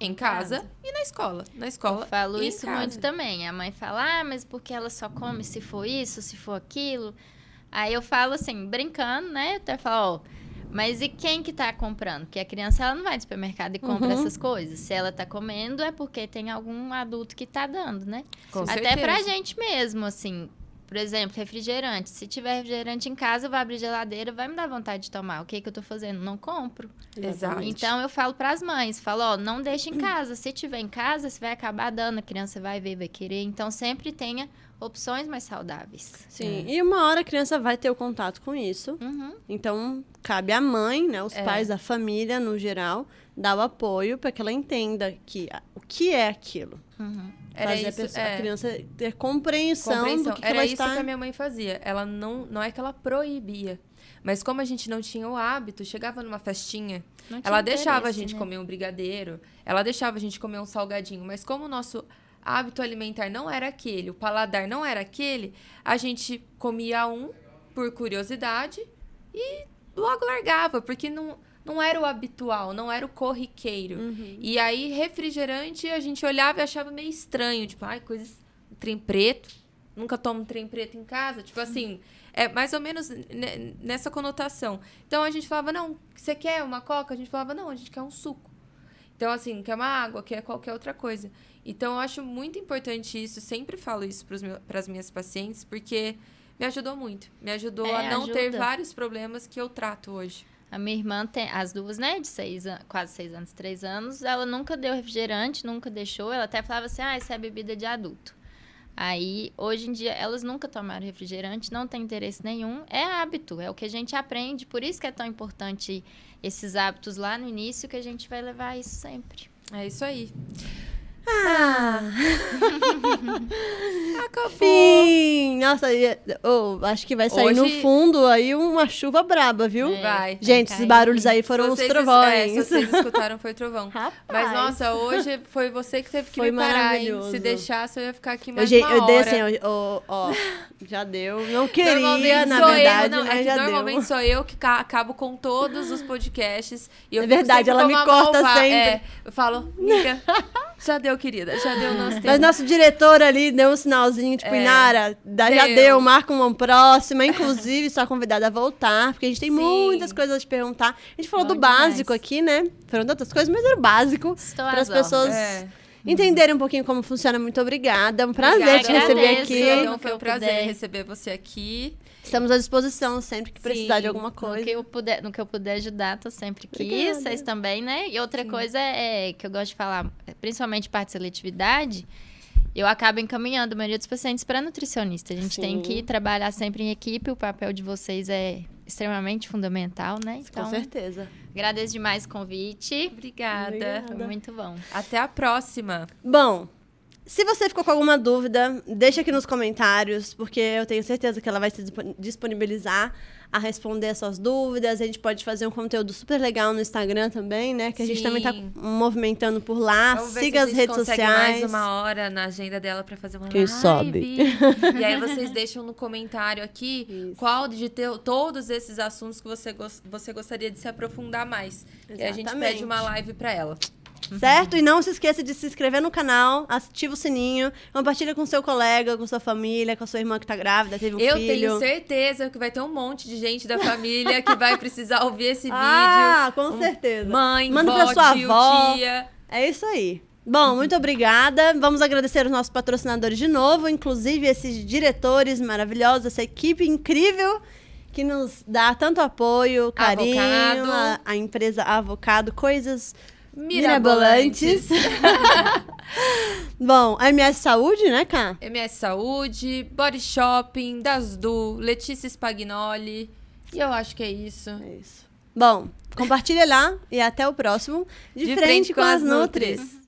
em casa e na escola. Na escola. Eu falo e isso em casa. muito também. A mãe fala, mas porque ela só come se for isso, se for aquilo. Aí eu falo assim, brincando, né? Eu até falo, mas e quem que tá comprando? Porque a criança, ela não vai no supermercado e compra essas coisas. Se ela tá comendo, é porque tem algum adulto que tá dando, né? Com Até certeza. pra gente mesmo, assim. Por exemplo, refrigerante. Se tiver refrigerante em casa, eu vou abrir a geladeira, vai me dar vontade de tomar. O que que eu tô fazendo? Não compro. Exato. Então, eu falo pras mães, falo, não deixa em casa. Se tiver em casa, você vai acabar dando, a criança vai ver, vai querer. Então, sempre tenha opções mais saudáveis. Sim, e uma hora a criança vai ter o contato com isso. Então, cabe à mãe, né, os pais da família, no geral, dar o apoio para que ela entenda o que é aquilo. Era Fazer isso, a criança ter compreensão do que Era ela isso está... que a minha mãe fazia. Ela não é que ela proibia. Mas como a gente não tinha o hábito, chegava numa festinha, Não tinha ela deixava a interesse, gente né? comer um brigadeiro, ela deixava a gente comer um salgadinho. Mas como o nosso hábito alimentar não era aquele, o paladar não era aquele, a gente comia um por curiosidade e logo largava, porque não era o habitual, não era o corriqueiro. E aí, refrigerante, a gente olhava e achava meio estranho. Tipo, coisas... trem preto. Nunca tomo trem preto em casa. Tipo assim, é mais ou menos nessa conotação. Então, a gente falava, não, você quer uma coca? A gente falava, não, a gente quer um suco. Então, assim, quer uma água, quer qualquer outra coisa. Então, eu acho muito importante isso. Sempre falo isso para as minhas pacientes, porque me ajudou muito. Me ajudou a não ter ajuda. vários problemas que eu trato hoje. A minha irmã tem as duas, né, de quase 6 anos, 3 anos. Ela nunca deu refrigerante, nunca deixou. Ela até falava assim, isso é bebida de adulto. Aí, hoje em dia, elas nunca tomaram refrigerante, não tem interesse nenhum. É hábito, é o que a gente aprende. Por isso que é tão importante esses hábitos lá no início, que a gente vai levar isso sempre. É isso aí. Acabou. Fim! Nossa, acho que vai sair no Hoje- fundo aí uma chuva braba, viu? Vai. Gente, esses barulhos aí foram os trovões. Se vocês escutaram, foi trovão. Rapaz. Mas, nossa, hoje foi você que teve que Foi me parar, hein? maravilhoso. Se deixasse, eu ia ficar aqui mais Eu uma dei hora. assim, ó, já deu. Não queria, Normalmente na sou verdade, eu, não, mas é que já normalmente deu. sou eu que acabo com todos os podcasts. E eu É fico verdade, sempre ela com me uma corta malva- sempre. É, eu falo, amiga, já deu, querida, já deu nosso tempo. Mas nosso diretor ali deu um sinalzinho, tipo, Inara, já deu, marca uma próxima. Inclusive, sua convidada a voltar, porque a gente tem Sim. muitas coisas a te perguntar. A gente falou Bom do básico demais. aqui, né? Foram tantas coisas, mas era o básico. Estou Para as às ordens. pessoas entenderem um pouquinho como funciona. Muito obrigada. É um prazer Obrigada. te receber Agradeço. aqui. Então, No foi que um eu prazer puder. receber você aqui. Estamos à disposição sempre que precisar Sim. de alguma No coisa. no que eu puder ajudar, tô sempre aqui. Obrigada. Vocês também, né? E outra coisa é que eu gosto de falar, principalmente parte de seletividade, eu acabo encaminhando a maioria dos pacientes para nutricionista. A gente tem Sim. que trabalhar sempre em equipe, o papel de vocês é extremamente fundamental, né? Com Então, certeza. agradeço demais o convite. Obrigada. Foi muito bom. Até a próxima. Bom, se você ficou com alguma dúvida, deixa aqui nos comentários, porque eu tenho certeza que ela vai se disponibilizar a responder as suas dúvidas. A gente pode fazer um conteúdo super legal no Instagram também, né? Que a gente Sim. também tá movimentando por lá. Vamos ver Siga se a as gente redes consegue sociais. mais uma hora na agenda dela pra fazer uma Quem live. sabe? E aí vocês deixam no comentário aqui Isso. qual de todos esses assuntos que você gostaria de se aprofundar mais. E a gente Exatamente. pede uma live pra ela. Certo? E não se esqueça de se inscrever no canal, ativa o sininho, compartilha com seu colega, com sua família, com a sua irmã que tá grávida, teve um Eu filho. tenho certeza que vai ter um monte de gente da família que vai precisar ouvir esse Ah, vídeo. com certeza. Mãe, Manda vó, pra sua tio, avó. tia. É isso aí. Bom, muito obrigada. Vamos agradecer os nossos patrocinadores de novo, inclusive esses diretores maravilhosos, essa equipe incrível que nos dá tanto apoio, carinho, Avocado. a empresa Avocado, coisas Mirabolantes. Bom, a MS Saúde, né, Cá? MS Saúde, Body Shopping, Dasdu, Letícia Spagnoli. E eu acho que é isso. É isso. Bom, compartilha lá e até o próximo. De frente com as Nutris.